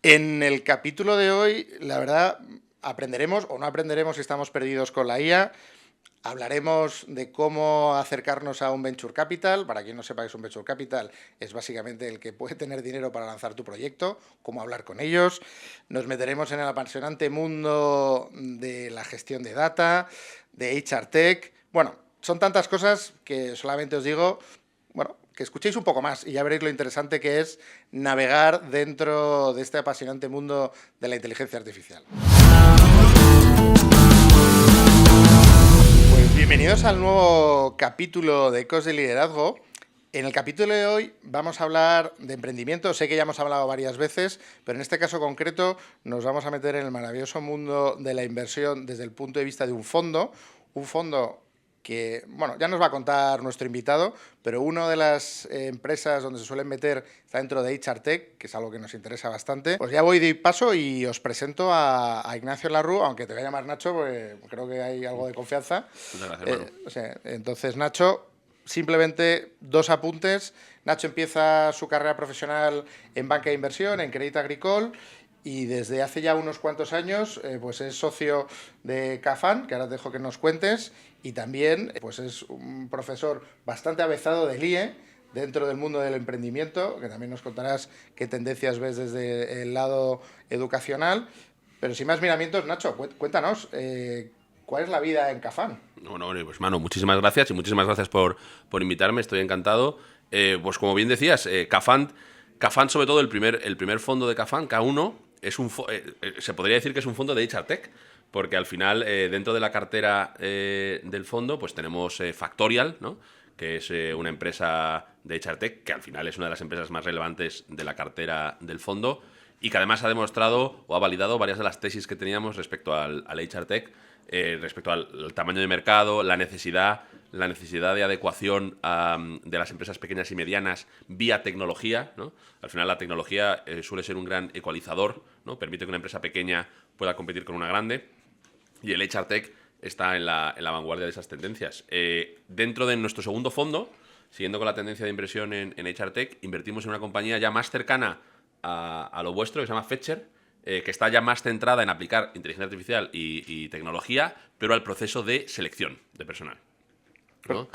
En el capítulo de hoy, la verdad, aprenderemos o no aprenderemos si estamos perdidos con la IA. Hablaremos de cómo acercarnos a un venture capital. Para quien no sepa qué es un venture capital, es básicamente el que puede tener dinero para lanzar tu proyecto, cómo hablar con ellos. Nos meteremos en el apasionante mundo de la gestión de data, de HR Tech. Bueno, son tantas cosas que solamente os digo, bueno, que escuchéis un poco más y ya veréis lo interesante que es navegar dentro de este apasionante mundo de la inteligencia artificial. Pues bienvenidos al nuevo capítulo de Ecos de Liderazgo. En el capítulo de hoy vamos a hablar de emprendimiento. Sé que ya hemos hablado varias veces, pero en este caso concreto nos vamos a meter en el maravilloso mundo de la inversión desde el punto de vista de un fondo que, bueno, ya nos va a contar nuestro invitado, pero una de las empresas donde se suelen meter está dentro de HR Tech, que es algo que nos interesa bastante. Pues ya voy de paso y os presento a Ignacio Larrú, aunque te voy a llamar Nacho, porque creo que hay algo de confianza. Muchas gracias, hermano. Entonces, Nacho, simplemente dos apuntes. Nacho empieza su carrera profesional en banca de inversión, en Crédit Agricole, y desde hace ya unos cuantos años pues es socio de Cafan, que ahora te dejo que nos cuentes, y también pues es un profesor bastante avezado del IE dentro del mundo del emprendimiento, que también nos contarás qué tendencias ves desde el lado educacional. Pero sin más miramientos, Nacho, cuéntanos, ¿cuál es la vida en Cafan? Bueno, pues mano, muchísimas gracias y muchísimas gracias por invitarme, estoy encantado. Pues como bien decías, Cafant, sobre todo el primer fondo de Cafant, K1, se podría decir que es un fondo de HR Tech, porque al final dentro de la cartera del fondo pues tenemos Factorial, ¿no? Que es una empresa de HR Tech, que al final es una de las empresas más relevantes de la cartera del fondo y que además ha demostrado o ha validado varias de las tesis que teníamos respecto al HR Tech, respecto al tamaño de mercado, la necesidad de adecuación de las empresas pequeñas y medianas vía tecnología, ¿no? Al final la tecnología suele ser un gran ecualizador, ¿no? Permite que una empresa pequeña pueda competir con una grande, y el HR Tech está en la vanguardia de esas tendencias. Dentro de nuestro segundo fondo, siguiendo con la tendencia de inversión en HR Tech, invertimos en una compañía ya más cercana a lo vuestro, que se llama Fetcher, que está ya más centrada en aplicar inteligencia artificial y tecnología, pero al proceso de selección de personal, ¿no?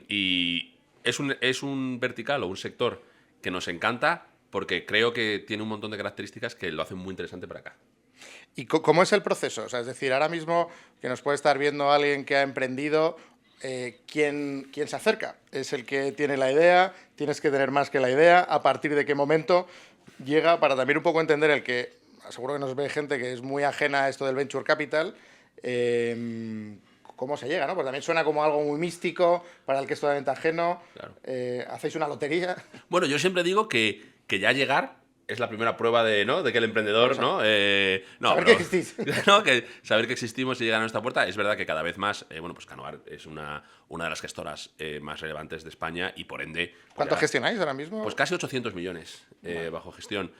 Y es un vertical o un sector que nos encanta porque creo que tiene un montón de características que lo hacen muy interesante para acá. ¿Y cómo es el proceso? O sea, es decir, ahora mismo que nos puede estar viendo alguien que ha emprendido, ¿quién se acerca? ¿Es el que tiene la idea? ¿Tienes que tener más que la idea? ¿A partir de qué momento llega? Para también un poco entender el que, seguro que nos ve gente que es muy ajena a esto del venture capital, ¿cómo se llega? ¿No? Pues también suena como algo muy místico para el que es totalmente ajeno. Claro. ¿Hacéis una lotería? Bueno, yo siempre digo que ya llegar es la primera prueba de que el emprendedor, ¿no? No, Saber pero, que existís. ¿no? Que saber que existimos y llegar a nuestra puerta. Es verdad que cada vez más, bueno, pues Canoar es una de las gestoras más relevantes de España y por ende... Pues ¿Cuánto ya, gestionáis ahora mismo? pues casi 800 millones bajo gestión.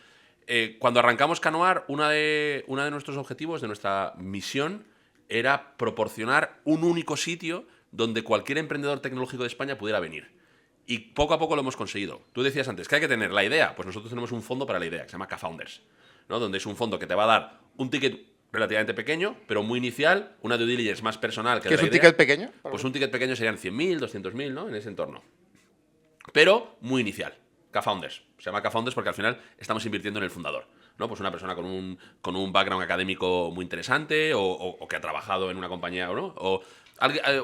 Cuando arrancamos Canoar, uno de nuestros objetivos, de nuestra misión, era proporcionar un único sitio donde cualquier emprendedor tecnológico de España pudiera venir. Y poco a poco lo hemos conseguido. Tú decías antes que hay que tener la idea. Pues nosotros tenemos un fondo para la idea, que se llama K-Founders, ¿no? Donde es un fondo que te va a dar un ticket relativamente pequeño, pero muy inicial, una due diligence más personal que ¿Qué de es la un idea. ticket pequeño? Pues un ticket pequeño serían 100.000, 200.000, ¿no? En ese entorno. Pero muy inicial. K-Founders. Se llama K-Founders porque al final estamos invirtiendo en el fundador, ¿no? Pues una persona con un background académico muy interesante o que ha trabajado en una compañía, ¿no? O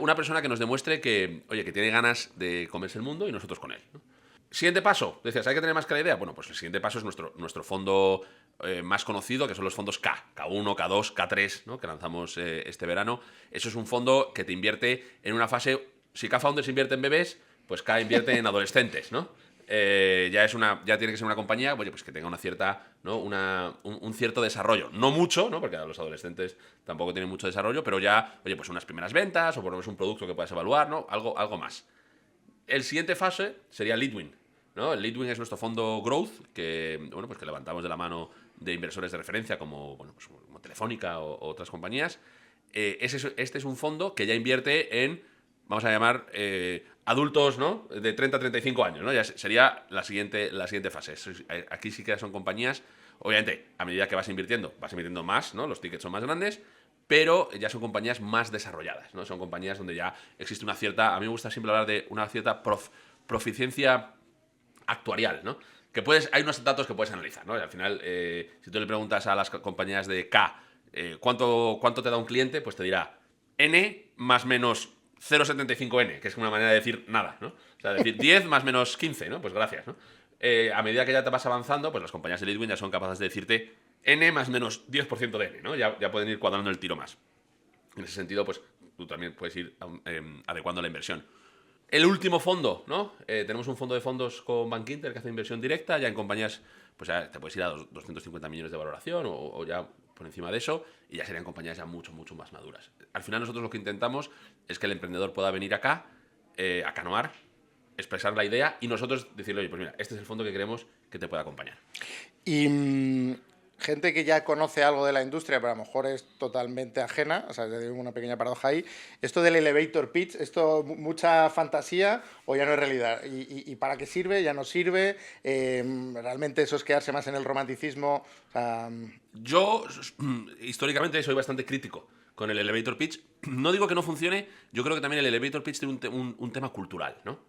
una persona que nos demuestre que, oye, que tiene ganas de comerse el mundo y nosotros con él, ¿no? Siguiente paso, decías, ¿hay que tener más que la idea? Bueno, pues el siguiente paso es nuestro fondo más conocido, que son los fondos K1, K2, K3, ¿no? Que lanzamos este verano. Eso es un fondo que te invierte en una fase... Si K-Founders invierte en bebés, pues K invierte en adolescentes, ¿no? Ya tiene que ser una compañía, oye, pues que tenga una cierta, ¿no? un cierto desarrollo. No mucho, ¿no? Porque los adolescentes tampoco tienen mucho desarrollo, pero ya, oye, pues unas primeras ventas o por lo menos un producto que puedas evaluar, ¿no? Algo más. El siguiente fase sería Leadwin, ¿no? El Leadwin es nuestro fondo Growth, que, bueno, pues que levantamos de la mano de inversores de referencia como, bueno, pues como Telefónica o otras compañías. Este es un fondo que ya invierte en, vamos a llamar, adultos, ¿no? De 30 a 35 años, ¿no? Ya sería la siguiente fase. Aquí sí que son compañías Obviamente, a medida que vas invirtiendo más, ¿no? Los tickets son más grandes, pero ya son compañías más desarrolladas, ¿no? Son compañías donde ya existe una cierta, a mí me gusta siempre hablar de una cierta proficiencia actuarial, ¿no? Hay unos datos que puedes analizar, ¿no? Y al final, si tú le preguntas a las compañías de K ¿cuánto te da un cliente? Pues te dirá N más menos 0,75N, que es una manera de decir nada, ¿no? O sea, decir 10 más menos 15, ¿no? Pues gracias, ¿no? A medida que ya te vas avanzando, pues las compañías de Leadwin ya son capaces de decirte N más menos 10% de N, ¿no? Ya pueden ir cuadrando el tiro más. En ese sentido, pues tú también puedes ir adecuando la inversión. El último fondo, ¿no? Tenemos un fondo de fondos con Bankinter que hace inversión directa, ya en compañías, pues ya te puedes ir a 250 millones de valoración o ya por encima de eso, y ya serían compañías ya mucho, mucho más maduras. Al final nosotros lo que intentamos es que el emprendedor pueda venir acá, a Canoar, expresar la idea y nosotros decirle, oye, pues mira, este es el fondo que queremos que te pueda acompañar. Y gente que ya conoce algo de la industria, pero a lo mejor es totalmente ajena, o sea, hay una pequeña paradoja ahí. Esto del elevator pitch, ¿esto mucha fantasía o ya no es realidad? ¿Y para qué sirve? ¿Ya no sirve? ¿Realmente eso es quedarse más en el romanticismo? O sea, Yo, históricamente, soy bastante crítico con el elevator pitch. No digo que no funcione, yo creo que también el elevator pitch tiene un tema cultural, ¿no?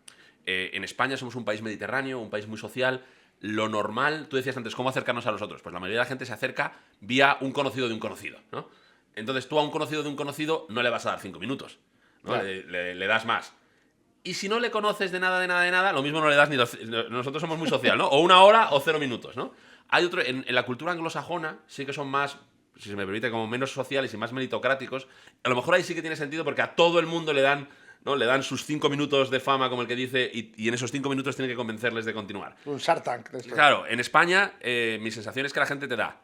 En España somos un país mediterráneo, un país muy social. Lo normal, tú decías antes, ¿cómo acercarnos a los otros? Pues la mayoría de la gente se acerca vía un conocido de un conocido, ¿no? Entonces tú a un conocido de un conocido no le vas a dar 5 minutos, ¿no? Ya. Le das más. Y si no le conoces de nada, de nada, de nada, lo mismo no le das ni nosotros somos muy social, ¿no? O 1 hora o 0 minutos, ¿no? Hay otro, en la cultura anglosajona sí que son más, si se me permite, como menos sociales y más meritocráticos. A lo mejor ahí sí que tiene sentido porque a todo el mundo le dan, ¿no? Le dan sus 5 minutos de fama, como el que dice, y en esos 5 minutos tiene que convencerles de continuar. Un Shark Tank de esto. Claro, en España mi sensación es que la gente te da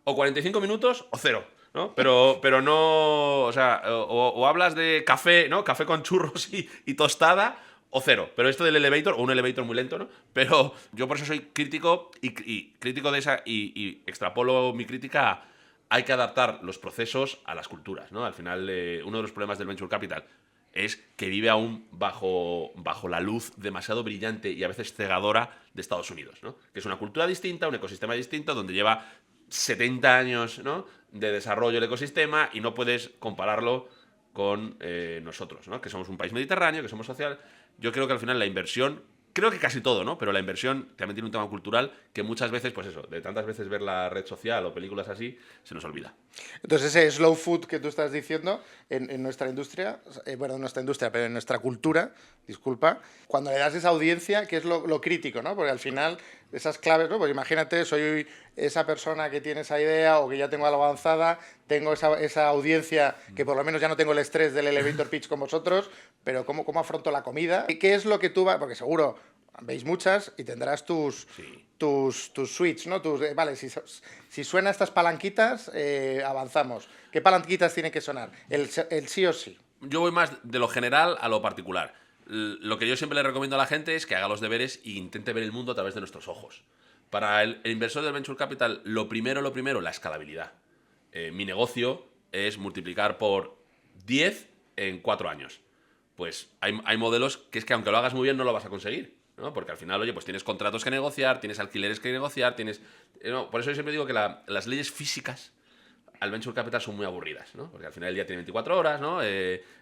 o 45 minutos o cero, ¿no? Pero no, o sea, o hablas de café, ¿no? Café con churros y tostada o cero. Pero esto del elevator, o un elevator muy lento, ¿no? Pero yo por eso soy crítico y crítico de esa y extrapolo mi crítica a hay que adaptar los procesos a las culturas, ¿no? Al final, uno de los problemas del Venture Capital es que vive aún bajo la luz demasiado brillante y a veces cegadora de Estados Unidos, ¿no? Que es una cultura distinta, un ecosistema distinto, donde lleva 70 años, ¿no? De desarrollo del ecosistema y no puedes compararlo con nosotros, ¿no? Que somos un país mediterráneo, que somos social. Yo creo que al final la inversión, creo que casi todo, ¿no? Pero la inversión también tiene un tema cultural que muchas veces, pues eso, de tantas veces ver la red social o películas así, se nos olvida. Entonces ese slow food que tú estás diciendo en nuestra industria, bueno, en nuestra industria, pero en nuestra cultura, disculpa, cuando le das esa audiencia, que es lo crítico, ¿no? Porque al final esas claves, ¿no? Pues imagínate, soy esa persona que tiene esa idea o que ya tengo algo avanzada, tengo esa audiencia que por lo menos ya no tengo el estrés del elevator pitch con vosotros, pero ¿cómo afronto la comida? ¿Qué es lo que tú vas? Porque seguro veis muchas y tendrás Sí. tus switch, ¿no? Vale, si suena estas palanquitas, avanzamos. ¿Qué palanquitas tienen que sonar? El sí o sí. Yo voy más de lo general a lo particular. Lo que yo siempre le recomiendo a la gente es que haga los deberes e intente ver el mundo a través de nuestros ojos. Para el inversor del Venture Capital, lo primero, la escalabilidad. Mi negocio es multiplicar por 10 en 4 años. Pues hay modelos que es que aunque lo hagas muy bien no lo vas a conseguir, ¿no? Porque al final, oye, pues tienes contratos que negociar, tienes alquileres que negociar, no, por eso yo siempre digo que las leyes físicas al Venture Capital son muy aburridas, ¿no? Porque al final el día tiene 24 horas, ¿no?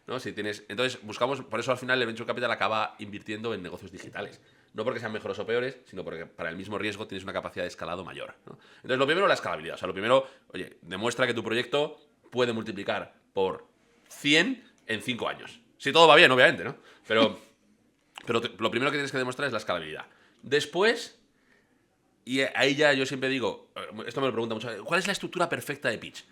¿No? Si tienes, entonces buscamos, por eso al final el Venture Capital acaba invirtiendo en negocios digitales. No porque sean mejores o peores, sino porque para el mismo riesgo tienes una capacidad de escalado mayor, ¿no? Entonces lo primero, la escalabilidad. O sea, lo primero, oye, demuestra que tu proyecto puede multiplicar por 100 en 5 años. Si todo va bien, obviamente, ¿no? Pero lo primero que tienes que demostrar es la escalabilidad. Después, y ahí ya yo siempre digo, esto me lo pregunta mucho, ¿cuál es la estructura perfecta de pitch?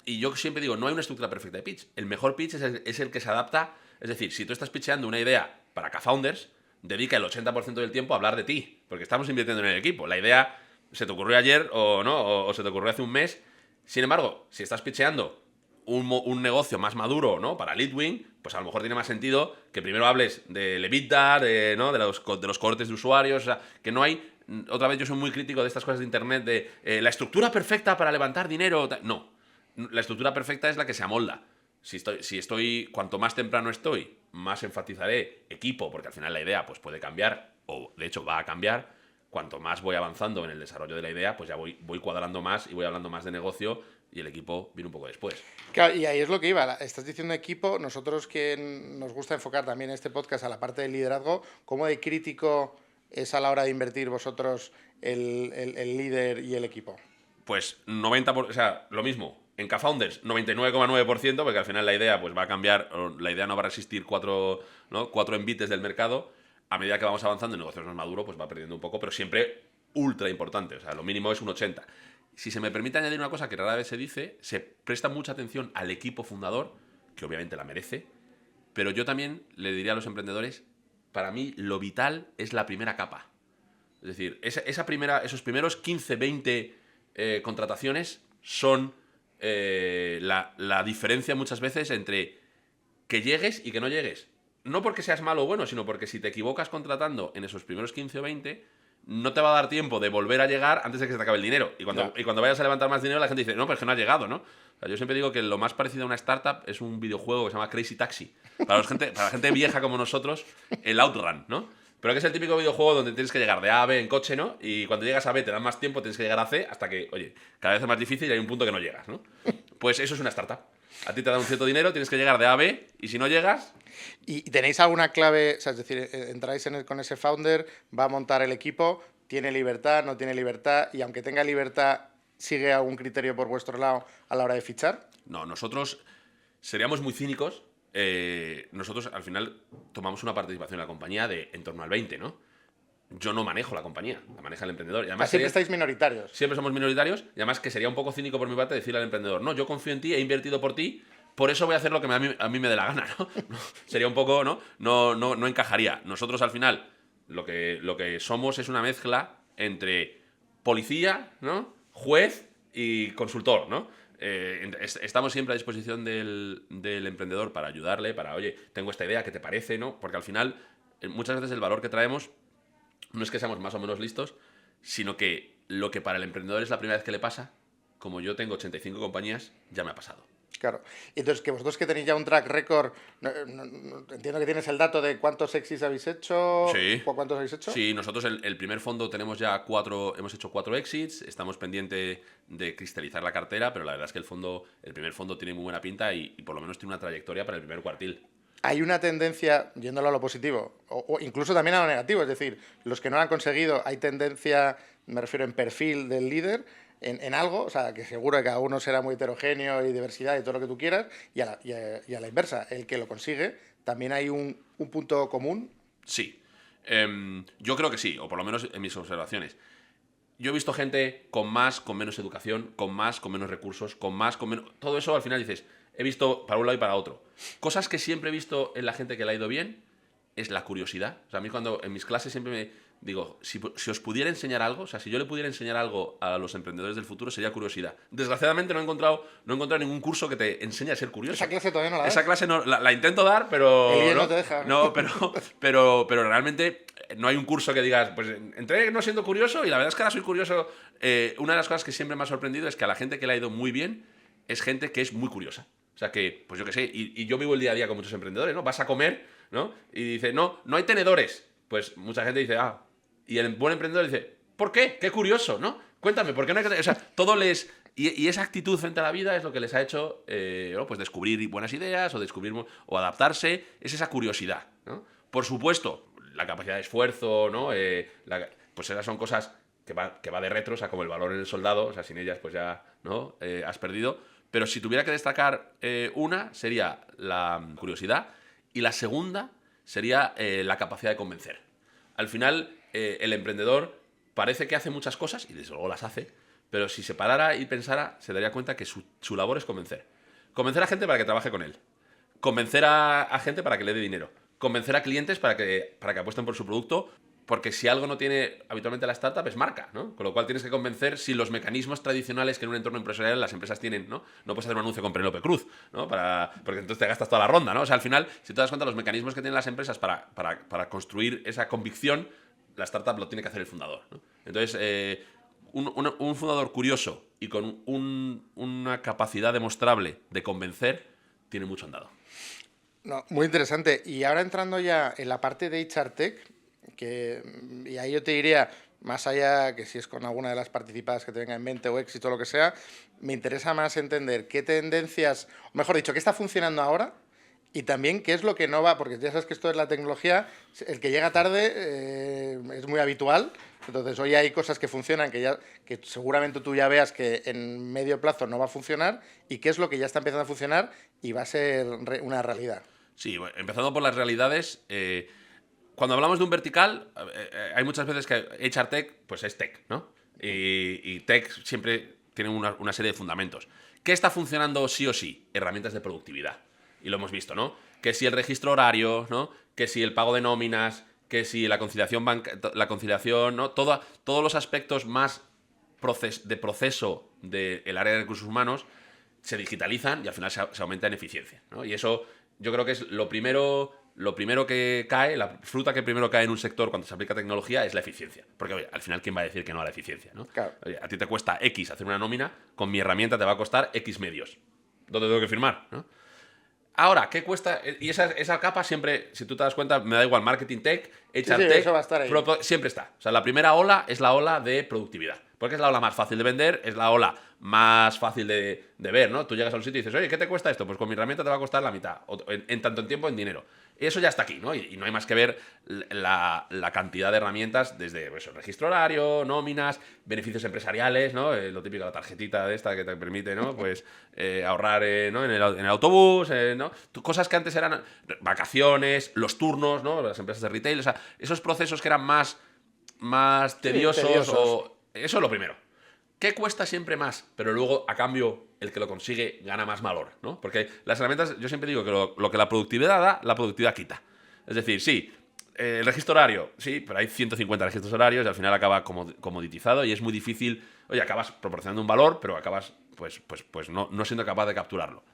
Y yo siempre digo, no hay una estructura perfecta de pitch. El mejor pitch es el que se adapta. Es decir, si tú estás pitcheando una idea para K-Founders, dedica el 80% del tiempo a hablar de ti, porque estamos invirtiendo en el equipo. La idea se te ocurrió ayer o no, o se te ocurrió hace un mes. Sin embargo, si estás pitcheando un negocio más maduro, ¿no? Para Leadwin, pues a lo mejor tiene más sentido que primero hables del EBITDA, ¿no? de los cohortes de usuarios, o sea, que no hay. Otra vez yo soy muy crítico de estas cosas de internet, de la estructura perfecta para levantar dinero. No, la estructura perfecta es la que se amolda. Cuanto más temprano estoy, más enfatizaré equipo, porque al final la idea pues puede cambiar, o de hecho va a cambiar. cuanto más voy avanzando en el desarrollo de la idea, pues ya voy cuadrando más y voy hablando más de negocio y el equipo viene un poco después. Claro, y ahí es lo que iba. Estás diciendo equipo. Nosotros que nos gusta enfocar también este podcast a la parte del liderazgo, ¿cómo de crítico es a la hora de invertir vosotros el líder y el equipo? Pues 90%, o sea, lo mismo. En K-Founders, 99,9%, porque al final la idea pues va a cambiar, la idea no va a resistir cuatro envites del mercado. A medida que vamos avanzando, el negocio es más maduro, pues va perdiendo un poco, pero siempre ultra importante. O sea, lo mínimo es un 80%. Si se me permite añadir una cosa que rara vez se dice, se presta mucha atención al equipo fundador, que obviamente la merece, pero yo también le diría a los emprendedores, para mí lo vital es la primera capa. Es decir, esos primeros 15, 20 contrataciones son la diferencia muchas veces entre que llegues y que no llegues. No porque seas malo o bueno, sino porque si te equivocas contratando en esos primeros 15 o 20, no te va a dar tiempo de volver a llegar antes de que se te acabe el dinero. Y cuando vayas a levantar más dinero, la gente dice, no, pero es que no ha llegado, ¿no? O sea, yo siempre digo que lo más parecido a una startup es un videojuego que se llama Crazy Taxi. Para la gente vieja como nosotros, el Outrun, ¿no? Pero que es el típico videojuego donde tienes que llegar de A a B en coche, ¿no? Y cuando llegas a B te dan más tiempo, tienes que llegar a C hasta que, oye, cada vez es más difícil y hay un punto que no llegas, ¿no? Pues eso es una startup. A ti te dan un cierto dinero, tienes que llegar de A a B y si no llegas... ¿Y tenéis alguna clave? O sea, es decir, entráis con ese founder, va a montar el equipo, tiene libertad, no tiene libertad, y aunque tenga libertad, ¿sigue algún criterio por vuestro lado a la hora de fichar? No, nosotros seríamos muy cínicos. Nosotros al final tomamos una participación en la compañía de en torno al 20, ¿no? Yo no manejo la compañía, la maneja el emprendedor. Y además Siempre estáis minoritarios. Siempre somos minoritarios y además que sería un poco cínico por mi parte decirle al emprendedor, no, yo confío en ti, he invertido por ti, por eso voy a hacer lo que a mí me dé la gana, ¿no? Sería un poco, ¿no? No encajaría. Nosotros al final lo que somos es una mezcla entre policía, ¿no? Juez y consultor, ¿no? Estamos siempre a disposición del emprendedor para ayudarle, para, oye, tengo esta idea, ¿qué te parece? ¿No? Porque al final, muchas veces el valor que traemos no es que seamos más o menos listos, sino que lo que para el emprendedor es la primera vez que le pasa, como yo tengo 85 compañías, ya me ha pasado. Claro. Y entonces, que vosotros que tenéis ya un track record, entiendo que tienes el dato de cuántos exits habéis hecho. Sí. ¿O cuántos habéis hecho? Sí, nosotros el primer fondo tenemos ya hemos hecho 4 exits, estamos pendientes de cristalizar la cartera, pero la verdad es que el primer fondo tiene muy buena pinta y por lo menos tiene una trayectoria para el primer cuartil. Hay una tendencia, yéndolo a lo positivo, o incluso también a lo negativo, es decir, los que no lo han conseguido, hay tendencia, me refiero en perfil del líder, en algo, o sea, que seguro que cada uno será muy heterogéneo y diversidad y todo lo que tú quieras, y a la inversa, el que lo consigue, también hay un punto común. Sí, yo creo que sí, o por lo menos en mis observaciones. Yo he visto gente con más, con menos educación, con más, con menos recursos, con más, con menos... Todo eso al final dices, he visto para un lado y para otro. Cosas que siempre he visto en la gente que le ha ido bien es la curiosidad. O sea, a mí cuando en mis clases siempre me digo, si os pudiera enseñar algo, o sea, si yo le pudiera enseñar algo a los emprendedores del futuro sería curiosidad. Desgraciadamente no he encontrado ningún curso que te enseñe a ser curioso. Esa clase todavía no la das. Esa clase no, la intento dar, pero... El no te deja. No, pero realmente no hay un curso que digas, pues entré no siendo curioso y la verdad es que ahora soy curioso. Una de las cosas que siempre me ha sorprendido es que a la gente que le ha ido muy bien es gente que es muy curiosa. O sea que, pues yo qué sé, y yo vivo el día a día con muchos emprendedores, ¿no? Vas a comer, ¿no? Y dice, no hay tenedores. Pues mucha gente dice, y el buen emprendedor dice, ¿por qué? Qué curioso, ¿no? Cuéntame, ¿por qué no hay que...? O sea, todo les... Y esa actitud frente a la vida es lo que les ha hecho pues descubrir buenas ideas o adaptarse. Es esa curiosidad, ¿no? Por supuesto, la capacidad de esfuerzo, ¿no? Pues esas son cosas que va de retro, o sea, como el valor en el soldado, o sea, sin ellas pues ya, ¿no? Has perdido. Pero si tuviera que destacar una, sería la curiosidad y la segunda sería la capacidad de convencer. Al final, el emprendedor parece que hace muchas cosas, y desde luego las hace, pero si se parara y pensara, se daría cuenta que su labor es convencer. Convencer a gente para que trabaje con él. Convencer a gente para que le dé dinero. Convencer a clientes para que apuesten por su producto, porque si algo no tiene habitualmente la startup es marca, ¿no? Con lo cual tienes que convencer si los mecanismos tradicionales que en un entorno empresarial las empresas tienen, ¿no? No puedes hacer un anuncio con Penélope Cruz, ¿no? Porque entonces te gastas toda la ronda, ¿no? O sea, al final, si te das cuenta, los mecanismos que tienen las empresas para construir esa convicción, la startup lo tiene que hacer el fundador, ¿no? Entonces, un fundador curioso y con una capacidad demostrable de convencer tiene mucho andado. No, muy interesante. Y ahora entrando ya en la parte de HR Tech, y ahí yo te diría, más allá que si es con alguna de las participadas que te venga en mente o éxito o lo que sea, me interesa más entender qué tendencias, o mejor dicho, qué está funcionando ahora y también qué es lo que no va, porque ya sabes que esto es la tecnología, el que llega tarde es muy habitual. Entonces hoy hay cosas que funcionan que seguramente tú ya veas que en medio plazo no va a funcionar y qué es lo que ya está empezando a funcionar y va a ser una realidad. Sí, bueno, empezando por las realidades, cuando hablamos de un vertical, hay muchas veces que HR Tech, pues es tech, ¿no? Y tech siempre tiene una serie de fundamentos. ¿Qué está funcionando sí o sí? Herramientas de productividad. Y lo hemos visto, ¿no? Que si el registro horario, ¿no? Que si el pago de nóminas, que si la conciliación, la conciliación, ¿no? Todos los aspectos más de proceso del área de recursos humanos se digitalizan y al final se aumenta en eficiencia, ¿no? Y eso yo creo que es lo primero que cae, la fruta que primero cae en un sector cuando se aplica tecnología es la eficiencia. Porque, oye, al final, ¿quién va a decir que no a la eficiencia? ¿No? Claro. Oye, a ti te cuesta X hacer una nómina, con mi herramienta te va a costar X medios. ¿Dónde tengo que firmar? ¿No? Ahora, ¿qué cuesta? Y esa capa siempre, si tú te das cuenta, me da igual, marketing tech, HR tech, eso va a estar ahí. siempre está. O sea, la primera ola es la ola de productividad. Porque es la ola más fácil de vender, es la ola más fácil de ver, ¿no? Tú llegas a un sitio y dices, oye, ¿qué te cuesta esto? Pues con mi herramienta te va a costar la mitad, en tanto en tiempo, en dinero. Y eso ya está aquí, ¿no? Y no hay más que ver la cantidad de herramientas, desde pues, registro horario, nóminas, beneficios empresariales, ¿no? Lo típico, la tarjetita de esta que te permite, ¿no? Pues ahorrar ¿no? en el autobús, ¿no? Cosas que antes eran vacaciones, los turnos, ¿no? Las empresas de retail, o sea, esos procesos que eran más tediosos, tediosos. Eso es lo primero. ¿Qué cuesta siempre más? Pero luego, a cambio, el que lo consigue gana más valor, ¿no? Porque las herramientas, yo siempre digo que lo que la productividad da, la productividad quita. Es decir, sí, el registro horario, sí, pero hay 150 registros horarios y al final acaba comoditizado y es muy difícil. Oye, acabas proporcionando un valor, pero acabas, pues no siendo capaz de capturarlo.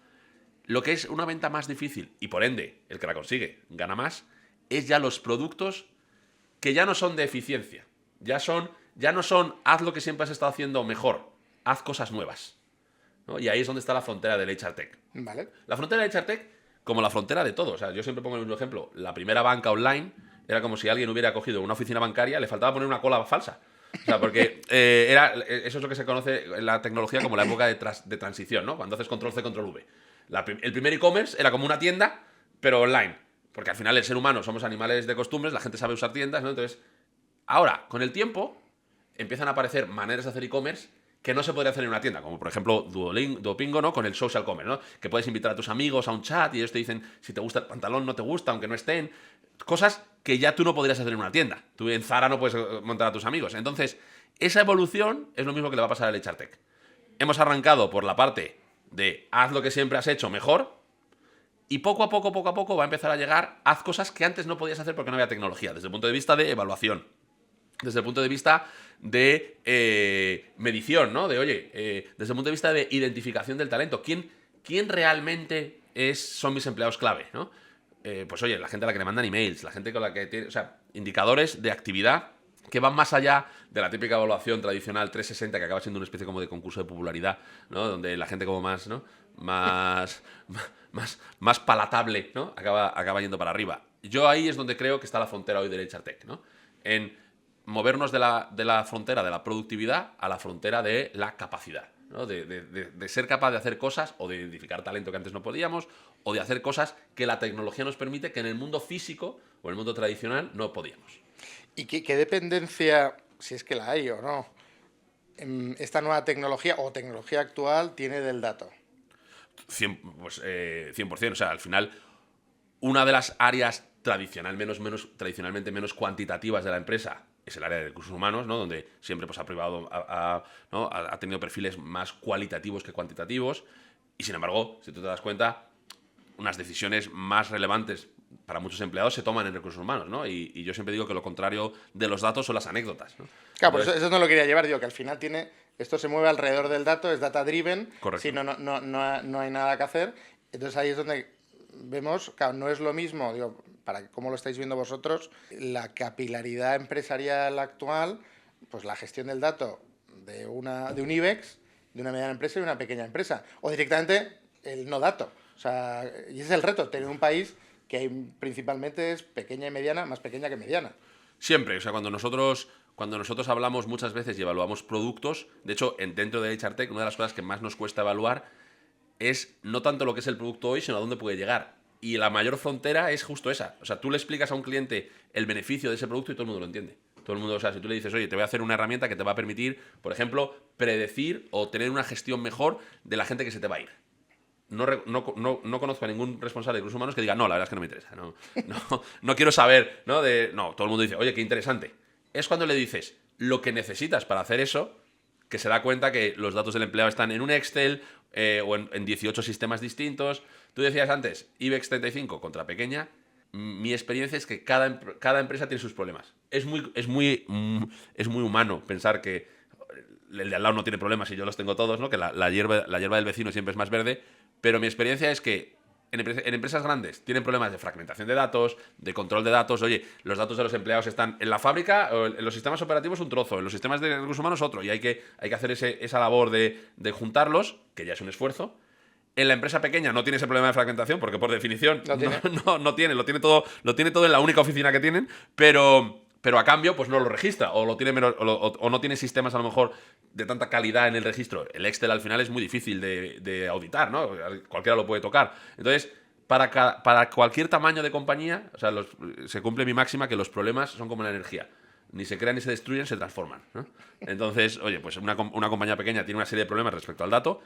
Lo que es una venta más difícil, y por ende, el que la consigue gana más, es ya los productos que ya no son de eficiencia. Ya no son haz lo que siempre has estado haciendo mejor, haz cosas nuevas, ¿no? Y ahí es donde está la frontera del HR Tech. Vale. La frontera del HR Tech, como la frontera de todo. O sea, yo siempre pongo el mismo ejemplo. La primera banca online era como si alguien hubiera cogido una oficina bancaria, le faltaba poner una cola falsa. O sea, porque eso es lo que se conoce en la tecnología como la época de transición, ¿no? Cuando haces control C, control V. El primer e-commerce era como una tienda, pero online. Porque al final el ser humano somos animales de costumbres, la gente sabe usar tiendas, ¿no? Entonces, ahora, con el tiempo, empiezan a aparecer maneras de hacer e-commerce que no se podría hacer en una tienda, como por ejemplo Duolingo, ¿no? Con el social commerce, ¿no? Que puedes invitar a tus amigos a un chat y ellos te dicen si te gusta el pantalón, no te gusta, aunque no estén. Cosas que ya tú no podrías hacer en una tienda. Tú en Zara no puedes montar a tus amigos. Entonces, esa evolución es lo mismo que le va a pasar al HR Tech. Hemos arrancado por la parte de haz lo que siempre has hecho mejor, y poco a poco va a empezar a llegar, haz cosas que antes no podías hacer porque no había tecnología, desde el punto de vista de evaluación, desde el punto de vista de medición, ¿no? De, oye, desde el punto de vista de identificación del talento, ¿quién realmente son mis empleados clave, ¿no? Pues oye, la gente a la que le mandan emails, la gente con la que tiene, o sea, indicadores de actividad que van más allá de la típica evaluación tradicional 360 que acaba siendo una especie como de concurso de popularidad, ¿no? Donde la gente como más, ¿no? Más palatable, ¿no? Acaba yendo para arriba. Yo ahí es donde creo que está la frontera hoy del HR Tech, ¿no? En movernos de la frontera de la productividad a la frontera de la capacidad, ¿no? De ser capaz de hacer cosas o de identificar talento que antes no podíamos o de hacer cosas que la tecnología nos permite que en el mundo físico o en el mundo tradicional no podíamos. ¿Y qué dependencia, si es que la hay o no, esta nueva tecnología o tecnología actual tiene del dato? 100%. O sea, al final, una de las áreas tradicionalmente menos cuantitativas de la empresa es el área de recursos humanos, ¿no? Donde siempre pues, ha tenido perfiles más cualitativos que cuantitativos. Y sin embargo, si tú te das cuenta, unas decisiones más relevantes para muchos empleados se toman en recursos humanos, ¿no? Y yo siempre digo que lo contrario de los datos son las anécdotas, ¿no? Claro, pues eso no lo quería llevar, digo, que al final esto se mueve alrededor del dato, es data driven, Correcto. si no hay nada que hacer. Entonces ahí es donde vemos, claro, no es lo mismo, digo, para cómo lo estáis viendo vosotros, la capilaridad empresarial actual, pues la gestión del dato de un IBEX, de una mediana empresa y una pequeña empresa, o directamente el no dato. O sea, y ese es el reto, tener un país que principalmente es pequeña y mediana, más pequeña que mediana. Siempre, o sea, cuando nosotros cuando nosotros hablamos muchas veces y evaluamos productos, de hecho, dentro de HR Tech, una de las cosas que más nos cuesta evaluar es no tanto lo que es el producto hoy, sino a dónde puede llegar. Y la mayor frontera es justo esa. O sea, tú le explicas a un cliente el beneficio de ese producto y todo el mundo lo entiende. Todo el mundo, o sea, si tú le dices, oye, te voy a hacer una herramienta que te va a permitir, por ejemplo, predecir o tener una gestión mejor de la gente que se te va a ir. No conozco a ningún responsable de recursos humanos que diga, no, la verdad es que no me interesa. No quiero saber, ¿no? No, todo el mundo dice, oye, qué interesante. Es cuando le dices lo que necesitas para hacer eso, que se da cuenta que los datos del empleado están en un Excel o en 18 sistemas distintos. Tú decías antes, IBEX 35 contra pequeña. Mi experiencia es que cada empresa tiene sus problemas. Es muy humano pensar que el de al lado no tiene problemas y yo los tengo todos, ¿no? Que la hierba del vecino siempre es más verde. Pero mi experiencia es que en empresas grandes tienen problemas de fragmentación de datos, de control de datos. Oye, los datos de los empleados están en la fábrica, o en los sistemas operativos un trozo, en los sistemas de recursos humanos otro. Y hay que hacer esa labor de juntarlos, que ya es un esfuerzo. En la empresa pequeña no tiene ese problema de fragmentación, porque por definición no tiene, lo tiene todo en la única oficina que tienen, pero a cambio pues no lo registra, o lo tiene menos, o no tiene sistemas a lo mejor de tanta calidad en el registro. El Excel al final es muy difícil de auditar, ¿no? Cualquiera lo puede tocar. Entonces, para cualquier tamaño de compañía, o sea, se cumple mi máxima que los problemas son como la energía. Ni se crean ni se destruyen, se transforman, ¿no? Entonces, oye, pues una compañía pequeña tiene una serie de problemas respecto al dato.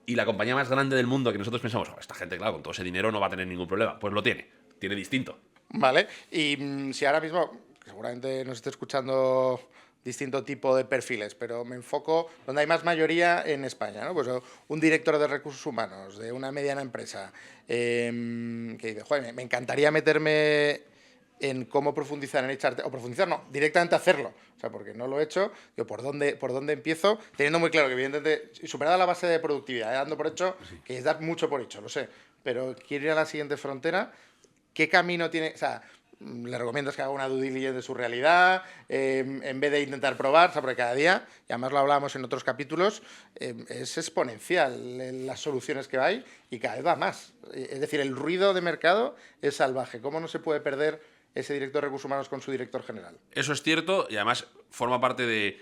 Y la compañía más grande del mundo que nosotros pensamos, esta gente, claro, con todo ese dinero no va a tener ningún problema. Pues lo tiene distinto. Vale, y si ahora mismo, seguramente nos esté escuchando distinto tipo de perfiles, pero me enfoco donde hay más mayoría en España, ¿no? Pues un director de recursos humanos de una mediana empresa que dice, joder, me encantaría meterme en cómo profundizar en HR, o profundizar, no, directamente hacerlo. O sea, porque no lo he hecho, yo ¿por dónde empiezo? Teniendo muy claro que, evidentemente, superada la base de productividad, dando por hecho, sí, que es dar mucho por hecho, lo sé, pero quiero ir a la siguiente frontera, ¿qué camino tiene? O sea, le recomiendas que haga una due diligence de su realidad, en vez de intentar probar, o sea, porque cada día, y además lo hablábamos en otros capítulos, es exponencial las soluciones que hay y cada vez va más. Es decir, el ruido de mercado es salvaje. ¿Cómo no se puede perder ese director de recursos humanos con su director general? Eso es cierto y además forma parte de...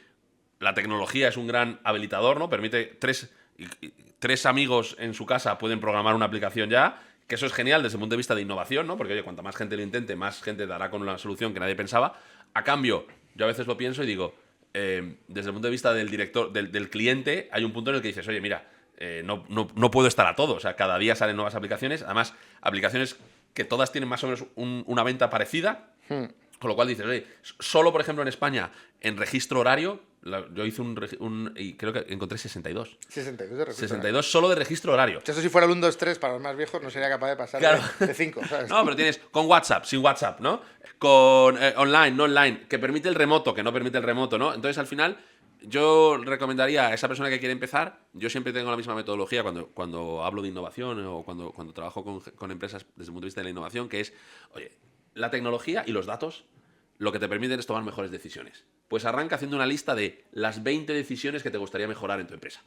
La tecnología es un gran habilitador, ¿no? Permite tres amigos en su casa pueden programar una aplicación ya, que eso es genial desde el punto de vista de innovación, ¿no? Porque, oye, cuanta más gente lo intente, más gente dará con una solución que nadie pensaba. A cambio, yo a veces lo pienso y digo, desde el punto de vista del director, del cliente, hay un punto en el que dices, oye, mira, no puedo estar a todo. O sea, cada día salen nuevas aplicaciones, además, aplicaciones que todas tienen más o menos una venta parecida, con lo cual dices, oye, solo, por ejemplo, en España, en registro horario, yo hice y creo que encontré 62. 62 de registro 62 solo de registro horario. Eso si fuera el 1, 2, 3 para los más viejos no sería capaz de pasar claro. de 5, ¿sabes? No, pero tienes con WhatsApp, sin WhatsApp, ¿no? Con online, no online, que permite el remoto, que no permite el remoto, ¿no? Entonces, al final, yo recomendaría a esa persona que quiere empezar, yo siempre tengo la misma metodología cuando hablo de innovación o cuando trabajo con empresas desde el punto de vista de la innovación, que es, oye, la tecnología y los datos lo que te permiten es tomar mejores decisiones. Pues arranca haciendo una lista de las 20 decisiones que te gustaría mejorar en tu empresa.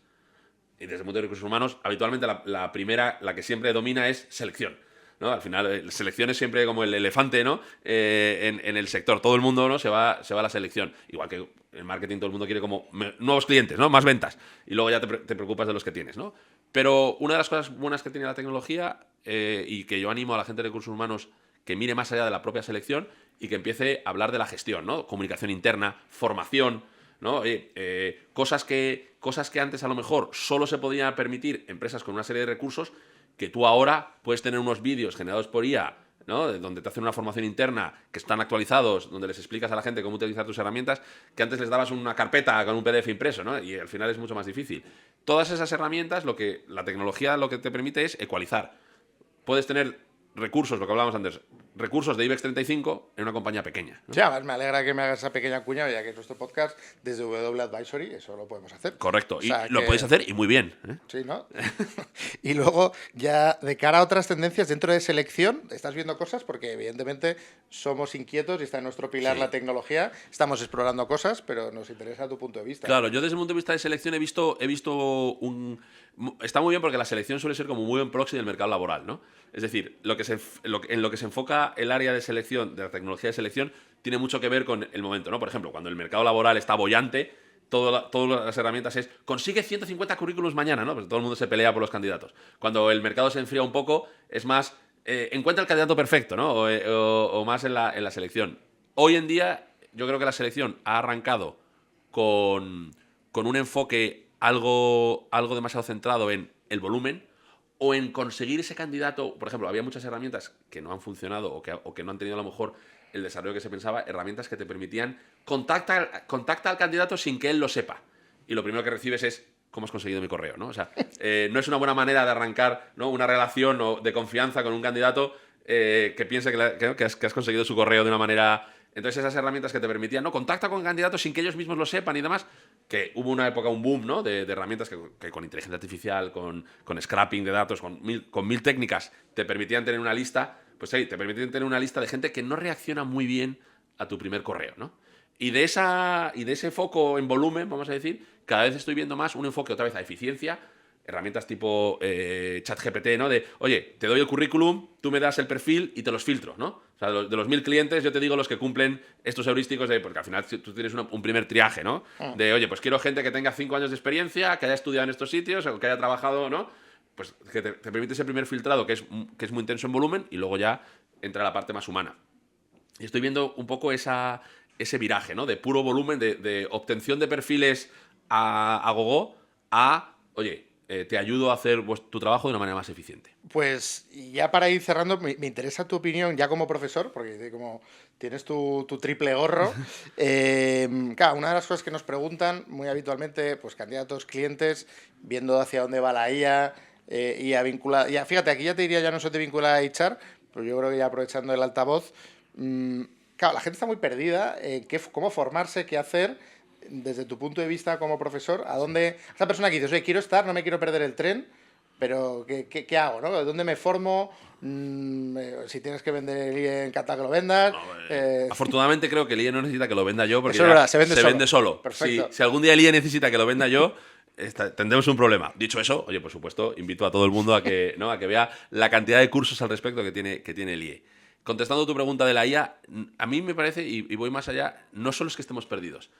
Y desde el punto de recursos humanos, habitualmente la primera, la que siempre domina es selección, ¿no? Al final, selección es siempre como el elefante, ¿no? En el sector. Todo el mundo, ¿no? se va a la selección. Igual que en marketing todo el mundo quiere como nuevos clientes, ¿no? Más ventas. Y luego ya te preocupas de los que tienes, ¿no? Pero una de las cosas buenas que tiene la tecnología y que yo animo a la gente de recursos humanos que mire más allá de la propia selección y que empiece a hablar de la gestión, ¿no? Comunicación interna, formación, ¿no? Cosas que antes a lo mejor solo se podían permitir empresas con una serie de recursos, que tú ahora puedes tener unos vídeos generados por IA, ¿no? Donde te hacen una formación interna, que están actualizados, donde les explicas a la gente cómo utilizar tus herramientas, que antes les dabas una carpeta con un PDF impreso, ¿no? Y al final es mucho más difícil. Todas esas herramientas, la tecnología lo que te permite es ecualizar. Puedes tener recursos, lo que hablábamos antes, recursos de IBEX 35 en una compañía pequeña, ¿no? Sí, además me alegra que me hagas esa pequeña cuña, ya que es nuestro podcast desde W Advisory, eso lo podemos hacer. Correcto, o sea, y lo podéis hacer y muy bien, ¿eh? Sí, ¿no? Y luego, ya de cara a otras tendencias dentro de selección, estás viendo cosas porque evidentemente somos inquietos y está en nuestro pilar la tecnología, estamos explorando cosas, pero nos interesa tu punto de vista. Claro, yo desde el punto de vista de selección he visto está muy bien porque la selección suele ser como muy buen proxy del mercado laboral, ¿no? Es decir, en lo que se enfoca el área de selección, de la tecnología de selección, tiene mucho que ver con el momento, ¿no? Por ejemplo, cuando el mercado laboral está boyante, todas las herramientas es consigue 150 currículos mañana, ¿no? Pues todo el mundo se pelea por los candidatos. Cuando el mercado se enfría un poco, es más, encuentra el candidato perfecto, ¿no? O más en la selección. Hoy en día, yo creo que la selección ha arrancado con un enfoque algo demasiado centrado en el volumen o en conseguir ese candidato. Por ejemplo, había muchas herramientas que no han funcionado o que no han tenido a lo mejor el desarrollo que se pensaba, herramientas que te permitían contacta al candidato sin que él lo sepa. Y lo primero que recibes es ¿cómo has conseguido mi correo? ¿No? O sea, no es una buena manera de arrancar, ¿no?, una relación de confianza con un candidato que piense que has conseguido su correo de una manera. Entonces esas herramientas que te permitían, ¿no?, contacta con candidatos sin que ellos mismos lo sepan y demás, que hubo una época, un boom, ¿no?, de herramientas que con inteligencia artificial, con scrapping de datos, con mil técnicas, te permitían tener una lista, pues sí, te permitían tener una lista de gente que no reacciona muy bien a tu primer correo, ¿no? Y de ese foco en volumen, vamos a decir, cada vez estoy viendo más un enfoque otra vez a eficiencia, herramientas tipo ChatGPT, ¿no? De, oye, te doy el currículum, tú me das el perfil y te los filtro, ¿no? O sea, de los 1000 clientes yo te digo los que cumplen estos heurísticos porque al final tú tienes un primer triaje, ¿no? De, oye, pues quiero gente que tenga 5 años de experiencia, que haya estudiado en estos sitios o que haya trabajado, ¿no? Pues que te permite ese primer filtrado que es muy intenso en volumen y luego ya entra la parte más humana. Y estoy viendo un poco ese viraje, ¿no? De puro volumen, de obtención de perfiles a gogo a, oye, te ayudo a hacer tu trabajo de una manera más eficiente. Pues ya para ir cerrando, me interesa tu opinión ya como profesor, porque como tienes tu triple gorro. Claro, una de las cosas que nos preguntan muy habitualmente, pues candidatos, clientes, viendo hacia dónde va la IA, IA vinculada. Ya, fíjate, aquí ya te diría, ya no se te vincula a HR, pero yo creo que ya aprovechando el altavoz, claro, la gente está muy perdida en cómo formarse, qué hacer. Desde tu punto de vista como profesor, ¿a dónde esa persona que dices, oye, quiero estar, no me quiero perder el tren, pero ¿qué hago? ¿No? ¿Dónde me formo? Si tienes que vender el IE en Cata, que lo vendas. No, afortunadamente creo que el IE no necesita que lo venda yo porque eso es verdad, se vende solo. Perfecto. Si algún día el IE necesita que lo venda yo, tendremos un problema. Dicho eso, oye, por supuesto, invito a todo el mundo a que vea la cantidad de cursos al respecto que tiene el IE. Contestando tu pregunta de la IA, a mí me parece, y voy más allá, no solo es que estemos perdidos.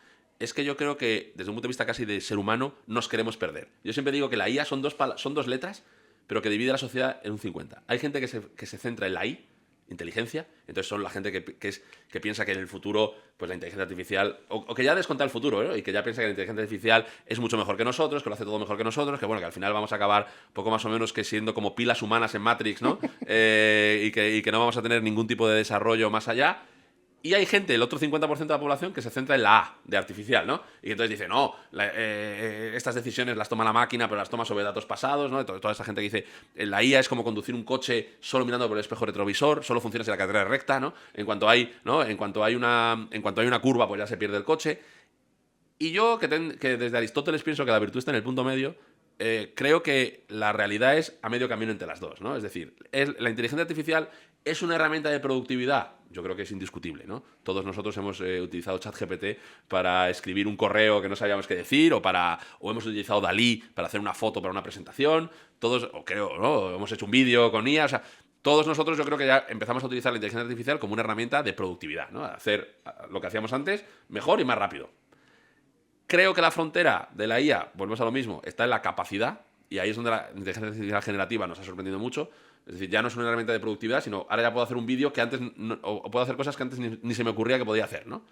Es que yo creo que, desde un punto de vista casi de ser humano, nos queremos perder. Yo siempre digo que la IA son dos letras, pero que divide la sociedad en un 50. Hay gente que se centra en la I, inteligencia, entonces son la gente que piensa que en el futuro, pues la inteligencia artificial, o que ya desconta el futuro, ¿no? Y que ya piensa que la inteligencia artificial es mucho mejor que nosotros, que lo hace todo mejor que nosotros, que bueno, que al final vamos a acabar poco más o menos que siendo como pilas humanas en Matrix, ¿no? Y que no vamos a tener ningún tipo de desarrollo más allá. Y hay gente, el otro 50% de la población, que se centra en la A de artificial, ¿no? Y entonces dice, no, estas decisiones las toma la máquina, pero las toma sobre datos pasados, ¿no? Toda esa gente que dice, la IA es como conducir un coche solo mirando por el espejo retrovisor, solo funciona si la carretera es recta, ¿no? En cuanto hay una curva, pues ya se pierde el coche. Y yo, que desde Aristóteles pienso que la virtud está en el punto medio, creo que la realidad es a medio camino entre las dos, ¿no? Es decir, la inteligencia artificial es una herramienta de productividad. Yo creo que es indiscutible, ¿no? Todos nosotros hemos utilizado ChatGPT para escribir un correo que no sabíamos qué decir, o hemos utilizado Dalí para hacer una foto para una presentación. Todos, o creo, ¿no? Hemos hecho un vídeo con IA, o sea, todos nosotros yo creo que ya empezamos a utilizar la inteligencia artificial como una herramienta de productividad, ¿no? Hacer lo que hacíamos antes mejor y más rápido. Creo que la frontera de la IA, volvemos a lo mismo, está en la capacidad, y ahí es donde la inteligencia artificial generativa nos ha sorprendido mucho. Es decir, ya no es una herramienta de productividad, sino ahora ya puedo hacer un vídeo que antes o puedo hacer cosas que antes ni se me ocurría que podía hacer, ¿no?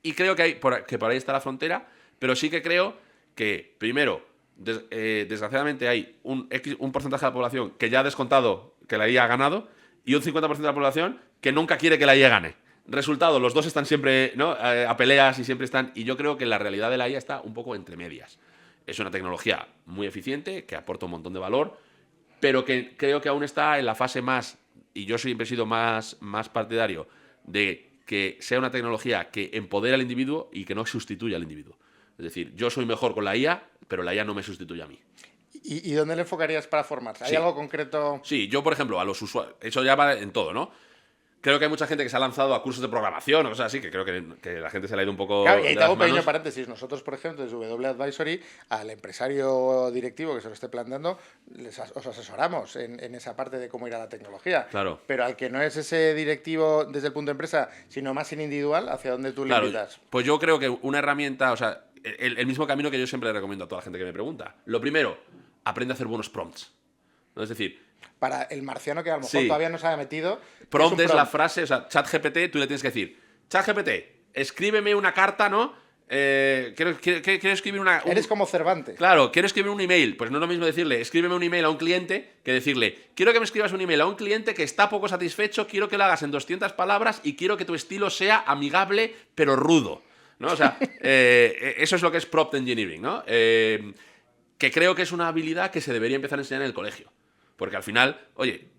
Y creo que por ahí está la frontera, pero sí que creo que, primero, desgraciadamente hay un porcentaje de la población que ya ha descontado que la IA ha ganado y un 50% de la población que nunca quiere que la IA gane. Resultado, los dos están siempre, ¿no?, a peleas y siempre están. Y yo creo que la realidad de la IA está un poco entre medias. Es una tecnología muy eficiente, que aporta un montón de valor, pero que creo que aún está en la fase más, y yo siempre he sido más partidario, de que sea una tecnología que empodere al individuo y que no sustituya al individuo. Es decir, yo soy mejor con la IA, pero la IA no me sustituye a mí. ¿Y dónde le enfocarías para formarse? ¿Hay algo concreto? Sí, yo, por ejemplo, a los usuarios, eso ya va en todo, ¿no? Creo que hay mucha gente que se ha lanzado a cursos de programación o cosas así, que creo que la gente se le ha ido un poco Claro, y ahí de te hago las un pequeño manos. paréntesis. Nosotros, por ejemplo, desde W Advisory, al empresario directivo que se lo esté planteando, os asesoramos en esa parte de cómo ir a la tecnología. Claro. Pero al que no es ese directivo desde el punto de empresa, sino más en individual, ¿hacia dónde tú le Claro, invitas? pues yo creo que una herramienta, o sea, el mismo camino que yo siempre le recomiendo a toda la gente que me pregunta. Lo primero, aprende a hacer buenos prompts, ¿no? Es decir, Para el marciano que a lo mejor Sí. todavía no se haya metido. prompt un es la frase, o sea, ChatGPT, tú le tienes que decir, ChatGPT, escríbeme una carta, ¿no? Quiero escribir Eres como Cervantes. Claro, quiero escribir un email. Pues no es lo mismo decirle, escríbeme un email a un cliente, que decirle, quiero que me escribas un email a un cliente que está poco satisfecho, quiero que lo hagas en 200 palabras y quiero que tu estilo sea amigable pero rudo, ¿no? O sea, eso es lo que es prompt engineering, ¿no? Que creo que es una habilidad que se debería empezar a enseñar en el colegio. Porque al final, oye,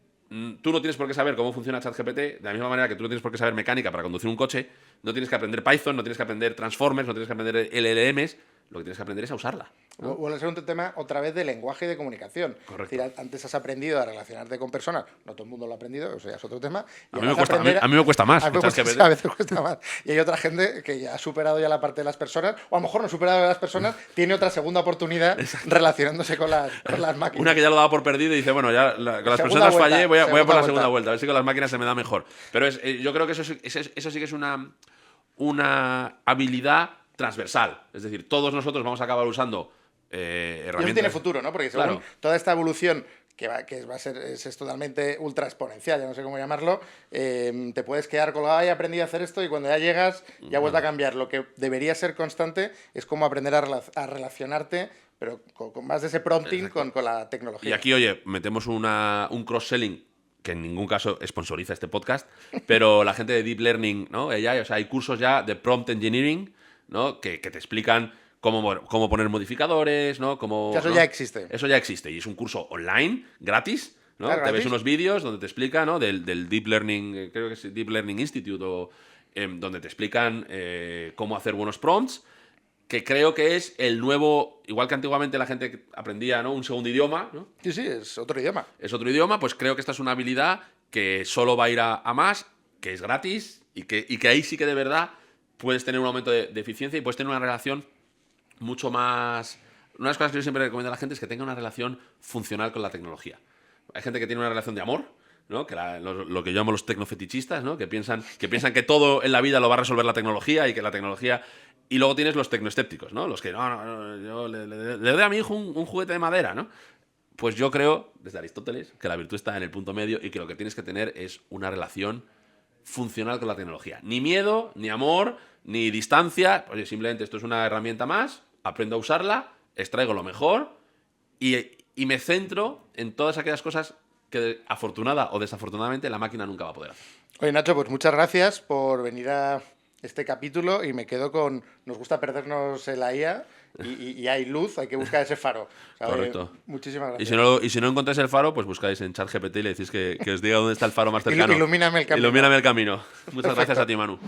tú no tienes por qué saber cómo funciona ChatGPT, de la misma manera que tú no tienes por qué saber mecánica para conducir un coche, no tienes que aprender Python, no tienes que aprender Transformers, no tienes que aprender LLMs, lo que tienes que aprender es a usarla, ¿no? Vuelve a ser un tema otra vez de lenguaje y de comunicación. Correcto. Es decir, antes has aprendido a relacionarte con personas, no todo el mundo lo ha aprendido, eso ya es otro tema. Y A mí ahora me vas cuesta- aprender a mí me cuesta más A mí me con cuesta- ChatGPT. a veces cuesta más. Y hay otra gente que ya ha superado ya la parte de las personas, o a lo mejor no ha superado a las personas, tiene otra segunda oportunidad relacionándose con las máquinas. Una que ya lo daba por perdido y dice, bueno, ya con las Segunda personas vuelta, fallé, voy a por segunda la segunda vuelta. vuelta, a ver si con las máquinas se me da mejor. Pero yo creo que eso sí que es una habilidad transversal. Es decir, todos nosotros vamos a acabar usando Y eso herramientas. tiene futuro, ¿no? Porque según Claro. toda esta evolución que va a ser es totalmente ultra exponencial, ya no sé cómo llamarlo, te puedes quedar colgado y aprendí a hacer esto y cuando ya llegas ya vuelve a cambiar. Lo que debería ser constante es cómo aprender a relacionarte, pero con más de ese prompting con la tecnología. Y aquí, oye, metemos un cross-selling que en ningún caso sponsoriza este podcast, pero la gente de Deep Learning, ¿no? O sea, hay cursos ya de prompt engineering, ¿no? Que te explican cómo poner modificadores, ¿no? Que eso ¿no? ya existe. Eso ya existe. Y es un curso online, gratis, ¿no? Claro, Te ves gratis. unos vídeos donde te explica, ¿no? Del Deep Learning, creo que es Deep Learning Institute, donde te explican cómo hacer buenos prompts, que creo que es el nuevo, igual que antiguamente la gente aprendía, ¿no? Un segundo idioma, ¿no? Sí, sí, es otro idioma. Es otro idioma, pues creo que esta es una habilidad que solo va a ir a más, que es gratis y que ahí sí que de verdad puedes tener un aumento de eficiencia y puedes tener una relación mucho más... Una de las cosas que yo siempre recomiendo a la gente es que tenga una relación funcional con la tecnología. Hay gente que tiene una relación de amor, ¿no? Que lo que yo llamo los tecnofetichistas, ¿no? Que piensan que todo en la vida lo va a resolver la tecnología y que la tecnología... Y luego tienes los tecnoescépticos, ¿no? Los que, no, yo le doy a mi hijo un juguete de madera, ¿no? Pues yo creo, desde Aristóteles, que la virtud está en el punto medio y que lo que tienes que tener es una relación funcional con la tecnología. Ni miedo, ni amor, ni distancia. Oye, simplemente esto es una herramienta más, aprendo a usarla, extraigo lo mejor y me centro en todas aquellas cosas que afortunada o desafortunadamente la máquina nunca va a poder hacer. Oye, Nacho, pues muchas gracias por venir a este capítulo y me quedo con... Nos gusta perdernos en la IA y hay luz, hay que buscar ese faro. O sea, Correcto. Muchísimas gracias. Y si no encontráis el faro, pues buscáis en ChatGPT y le decís que os diga dónde está el faro más cercano. Ilumíname el camino. Ilumíname el camino. Muchas Perfecto. gracias a ti, Manu.